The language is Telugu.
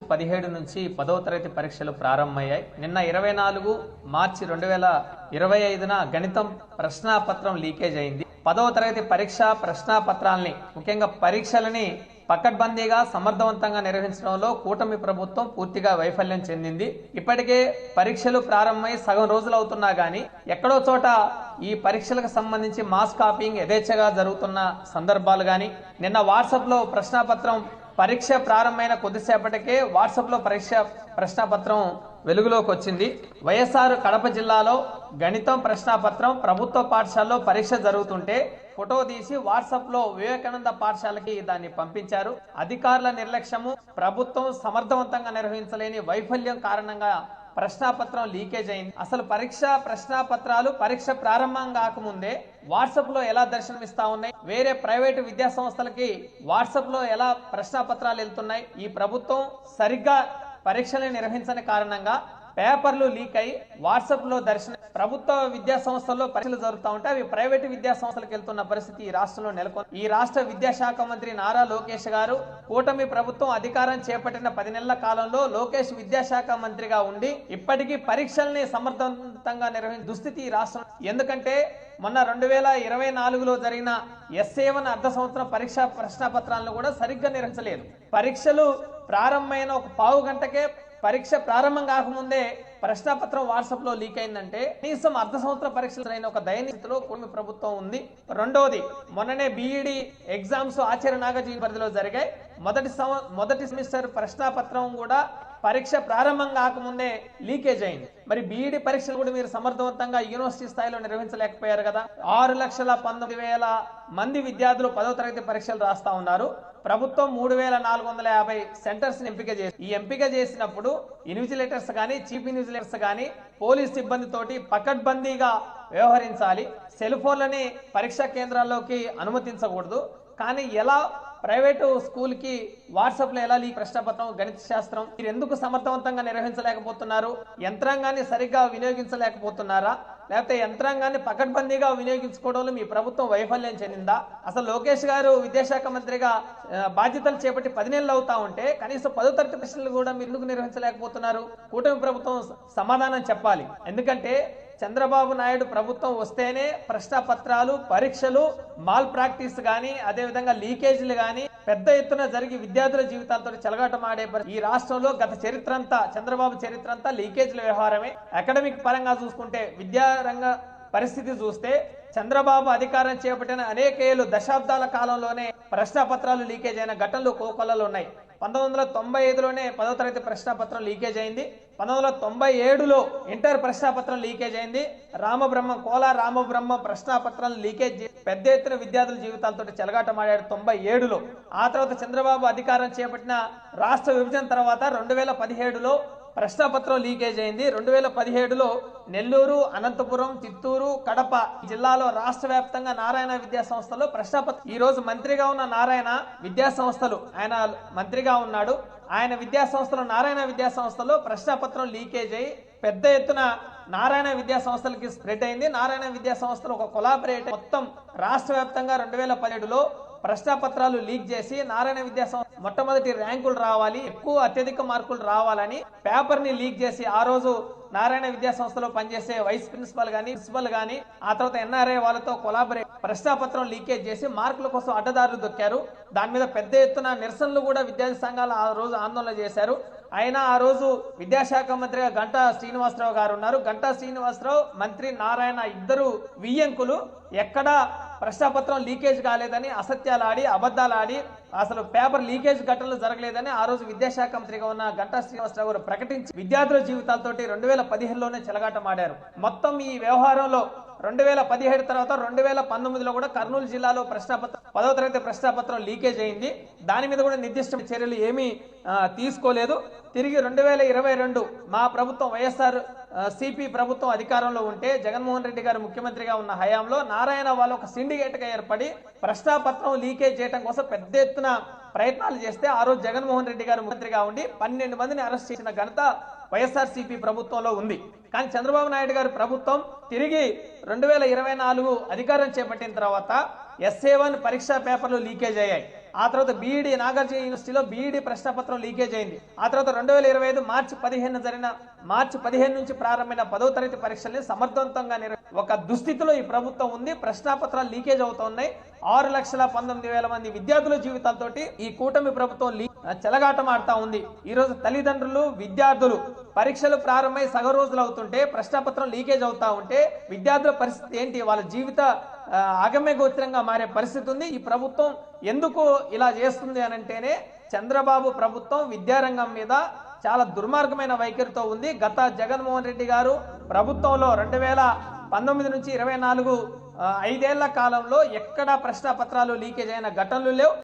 17 నుంచి 10వ తరగతి పరీక్షలు ప్రారంభమయ్యాయి. నిన్న 24 మార్చి 2025న గణితం ప్రశ్నాపత్రం లీకేజ్ అయింది. 10వ తరగతి పరీక్ష ప్రశ్నాపత్రాల్ని ముఖ్యంగా పరీక్షలని పకడ్బందీగా సమర్థవంతంగా నిర్వహించడంలో కూటమి ప్రభుత్వం పూర్తిగా వైఫల్యం చెందింది. ఇప్పటికే పరీక్షలు ప్రారంభమై సగం రోజులు అవుతున్నా గానీ ఎక్కడో చోట ఈ పరీక్షలకు సంబంధించి మాస్ కాపీయింగ్ యథేచ్ఛగా జరుగుతున్న సందర్భాలు గాని, నిన్న వాట్సాప్ లో ప్రశ్నాపత్రం పరీక్ష ప్రారంభమైన కొద్దిసేపటికే వాట్సాప్ లో ప్రశ్నాపత్రం వెలుగులోకి వచ్చింది. వైఎస్ఆర్ కడప జిల్లాలో గణితం ప్రశ్నాపత్రం ప్రభుత్వ పాఠశాలలో పరీక్ష జరుగుతుంటే ఫోటో తీసి వాట్సాప్ లో వివేకానంద పాఠశాలకి దాన్ని పంపించారు. అధికారుల నిర్లక్ష్యము, ప్రభుత్వం సమర్థవంతంగా నిర్వహించలేని వైఫల్యం కారణంగా ప్రశ్నాపత్రం లీకేజ్ అయింది. అసలు ప్రశ్నాపత్రాలు పరీక్ష ప్రారంభం కాకముందే వాట్సాప్ లో ఎలా దర్శనమిస్తా ఉన్నాయి, వేరే ప్రైవేటు విద్యా సంస్థలకి వాట్సాప్ లో ఎలా ప్రశ్నాపత్రాలు వెళ్తున్నాయి. ఈ ప్రభుత్వం సరిగ్గా పరీక్షలు నిర్వహించని కారణంగా పేపర్లు లీక్ అయి వాట్సాప్ లో ప్రభుత్వ విద్యా సంస్థల్లో పరీక్షలు జరుగుతూ ఉంటే అవి ప్రైవేటు విద్యా సంస్థలకు వెళ్తున్న పరిస్థితి ఈ రాష్ట్రంలో నెలకొంది. ఈ రాష్ట్ర విద్యాశాఖ మంత్రి నారా లోకేష్ గారు కూటమి ప్రభుత్వం అధికారం చేపట్టిన 10 నెలల కాలంలో లోకేష్ విద్యాశాఖ మంత్రిగా ఉండి ఇప్పటికీ పరీక్షల్ని సమర్థవంతంగా నిర్వహించే దుస్థితి ఈ రాష్ట్రం. ఎందుకంటే మొన్న 2024లో జరిగిన SA1 అర్ధ సంవత్సరం ప్రశ్నాపత్రాలను కూడా సరిగ్గా నిర్వహించలేదు. పరీక్షలు ప్రారంభమైన ఒక పావు గంటకే పరీక్ష ప్రారంభం కాకముందే ప్రశ్నాపత్రం వాట్సాప్ లో లీక్ అయిందంటే కనీసం అర్ధ సంవత్సర పరీక్షలు అయిన ఒక దయనీయతలో కూటమి ప్రభుత్వం ఉంది. రెండోది, మొన్ననే BED ఎగ్జామ్స్ ఆచార్య నాగార్జున పరిధిలో జరిగాయి. మొదటి సెమిస్టర్ ప్రశ్నాపత్రం కూడా పరీక్ష ప్రారంభం కాకముందే లీకేజ్ అయింది. మరి BED పరీక్షలు కూడా మీరు సమర్థవంతంగా యూనివర్సిటీ స్థాయిలో నిర్వహించలేకపోయారు కదా. 6,19,000 మంది విద్యార్థులు 10వ తరగతి పరీక్షలు రాస్తా ఉన్నారు. ప్రభుత్వం 3,450 సెంటర్స్ ఎంపిక చేసి ఈ ఎంపిక చేసినప్పుడు ఇన్విజిలేటర్స్ గానీ, చీఫ్ ఇన్విజిలేటర్స్ గానీ పోలీస్ సిబ్బందితోటి పకడ్బందీగా వ్యవహరించాలి. సెల్ ఫోన్లని పరీక్షా కేంద్రాల్లోకి అనుమతించకూడదు. కానీ ఎలా ప్రైవేటు స్కూల్ కి వాట్సాప్ లో ఎలా ప్రశ్నపత్రం, గణిత శాస్త్రం మీరు ఎందుకు సమర్థవంతంగా నిర్వహించలేకపోతున్నారు? యంత్రాంగాన్ని సరిగ్గా వినియోగించలేకపోతున్నారా? లేకపోతే యంత్రాంగాన్ని పకడ్బందీగా వినియోగించుకోవడంలో మీ ప్రభుత్వం వైఫల్యం చెందిందా? అసలు లోకేష్ గారు విద్యాశాఖ మంత్రిగా బాధ్యతలు చేపట్టి 10 నెలలు అవుతా ఉంటే కనీసం 10వ తరగతి ప్రశ్నలు కూడా మీరు ఎందుకు నిర్వహించలేకపోతున్నారు? కూటమి ప్రభుత్వం సమాధానం చెప్పాలి. ఎందుకంటే చంద్రబాబు నాయుడు ప్రభుత్వం వస్తేనే ప్రశ్నాపత్రాలు, పరీక్షలు, మాల్ ప్రాక్టీస్ గానీ, అదేవిధంగా లీకేజీలు గానీ పెద్ద ఎత్తున జరిగి విద్యార్థుల జీవితాలతో చెలగాటమాడే ఈ రాష్ట్రంలో గత చరిత్రంతా చంద్రబాబు చరిత్రంతా లీకేజీల వ్యవహారమే. అకాడమిక్ పరంగా చూసుకుంటే విద్యారంగ పరిస్థితి చూస్తే చంద్రబాబు అధికారం చేపట్టిన అనేక దశాబ్దాల కాలంలోనే ప్రశ్నాపత్రాలు లీకేజ్ అయిన ఘటనలు కోకొల్లలు ఉన్నాయి. 1995లోనే 10వ తరగతి ప్రశ్నాపత్రం లీకేజ్ అయింది. 1997లో ఇంటర్ ప్రశ్నాపత్రం లీకేజ్ అయింది. కోలా రామబ్రహ్మం ప్రశ్నాపత్రం లీకేజ్ పెద్ద ఎత్తున విద్యార్థుల జీవితాలతో చెలగాటమాడాడు 97లో. ఆ తర్వాత చంద్రబాబు అధికారం చేపట్టిన రాష్ట్ర విభజన తర్వాత 2017లో ప్రశ్నాపత్రం లీకేజ్ అయింది. 2017లో నెల్లూరు, అనంతపురం, చిత్తూరు, కడప జిల్లాలో రాష్ట్ర వ్యాప్తంగా నారాయణ విద్యా సంస్థలో ప్రశ్నాపత్రం. ఈ రోజు మంత్రిగా ఉన్న నారాయణ విద్యా సంస్థలు ఆయన మంత్రిగా ఉన్నాడు. ఆయన విద్యా సంస్థలు నారాయణ విద్యా సంస్థలో ప్రశ్నాపత్రం లీకేజ్ అయ్యి పెద్ద ఎత్తున నారాయణ విద్యా సంస్థలకి స్ప్రెడ్ అయింది. నారాయణ విద్యా సంస్థలు ఒక కొలాబరేట్ మొత్తం రాష్ట్ర వ్యాప్తంగా 2017లో ప్రశ్నాపత్రాలు లీక్ చేసి నారాయణ విద్యా సంస్థ మొట్టమొదటి ర్యాంకులు రావాలి, అత్యధిక మార్కులు రావాలని పేపర్ ని లీక్ చేసి ఆ రోజు నారాయణ విద్యా సంస్థలో పనిచేసే వైస్ ప్రిన్సిపల్ గానీ ఆ తర్వాత NRA వాళ్ళతో కొలాబరేట్ ప్రశ్నాపత్రం లీకేజ్ చేసి మార్కుల కోసం అడ్డదారులు దొక్కారు. దాని మీద పెద్ద ఎత్తున నిరసనలు కూడా విద్యార్థి సంఘాలు ఆ రోజు ఆందోళన చేశారు. అయినా ఆ రోజు విద్యాశాఖ మంత్రిగా గంటా శ్రీనివాసరావు గారు ఉన్నారు. గంటా శ్రీనివాసరావు, మంత్రి నారాయణ ఇద్దరు వియ్యంకులు ఎక్కడా ప్రశ్నాపత్రం లీకేజ్ కాలేదని అసత్యాలాడి, అబద్ధాలాడి, అసలు పేపర్ లీకేజ్ ఘటనలు జరగలేదని ఆ రోజు విద్యాశాఖ మంత్రిగా ఉన్న గంటా శ్రీనివాసరావు గారు ప్రకటించి విద్యార్థుల జీవితాలతోటి 2015లోనే చెలగాటమాడారు. మొత్తం ఈ వ్యవహారంలో 2017 తర్వాత 2019లో కూడా కర్నూలు జిల్లాలో 10వ తరగతి ప్రశ్నాపత్రం లీకేజ్ అయింది. దాని మీద కూడా నిర్దిష్ట చర్యలు ఏమీ తీసుకోలేదు. తిరిగి 2022 మా ప్రభుత్వం వైఎస్ఆర్ సిపి ప్రభుత్వం అధికారంలో ఉంటే జగన్మోహన్ రెడ్డి గారు ముఖ్యమంత్రిగా ఉన్న హయాంలో నారాయణ వాళ్ళు ఒక సిండికేట్ గా ఏర్పడి ప్రశ్నాపత్రం లీకేజ్ చేయడం కోసం పెద్ద ఎత్తున ప్రయత్నాలు చేస్తే ఆ రోజు జగన్మోహన్ రెడ్డి గారు ముఖ్యమంత్రిగా ఉండి 12 మందిని అరెస్ట్ చేసిన ఘనత వైఎస్ఆర్సీపీ ప్రభుత్వంలో ఉంది. కానీ చంద్రబాబు నాయుడు గారి ప్రభుత్వం తిరిగి 2024 అధికారం చేపట్టిన తర్వాత SA1 పరీక్షా పేపర్లు లీకేజ్ అయ్యాయి. ఆ తర్వాత బీఈడి నాగార్జున యూనివర్సిటీలో బీఈడి ప్రశ్నపత్రం లీకేజ్ అయింది. ఆ తర్వాత 2025 మార్చి 15 జరిగిన మార్చి 15 నుంచి ప్రారంభమైన 10వ తరగతి పరీక్షల్ని సమర్థవంతంగా ఒక దుస్థితిలో ఈ ప్రభుత్వం ఉంది. ప్రశ్నాపత్రాలు లీకేజ్ అవుతున్నాయి. 6,19,000 మంది విద్యార్థుల జీవితాలతోటి ఈ కూటమి ప్రభుత్వం చెలగాటం ఆడుతా ఉంది. ఈ రోజు తల్లిదండ్రులు, విద్యార్థులు పరీక్షలు ప్రారంభమై సగ రోజులు అవుతుంటే ప్రశ్నాపత్రం లీకేజ్ అవుతా ఉంటే విద్యార్థుల పరిస్థితి ఏంటి? వాళ్ళ జీవిత ఆగమ్య గోచరంగా మారే పరిస్థితి ఉంది. ఈ ప్రభుత్వం ఎందుకు ఇలా చేస్తుంది అని అంటేనే చంద్రబాబు ప్రభుత్వం విద్యారంగం మీద చాలా దుర్మార్గమైన వైఖరితో ఉంది. గత జగన్మోహన్ రెడ్డి గారు ప్రభుత్వంలో 2019 నుంచి 24 5 ఏళ్ల కాలంలో ఎక్కడా ప్రశ్నాపత్రాలు లీకేజ్ అయిన ఘటనలు లేవు.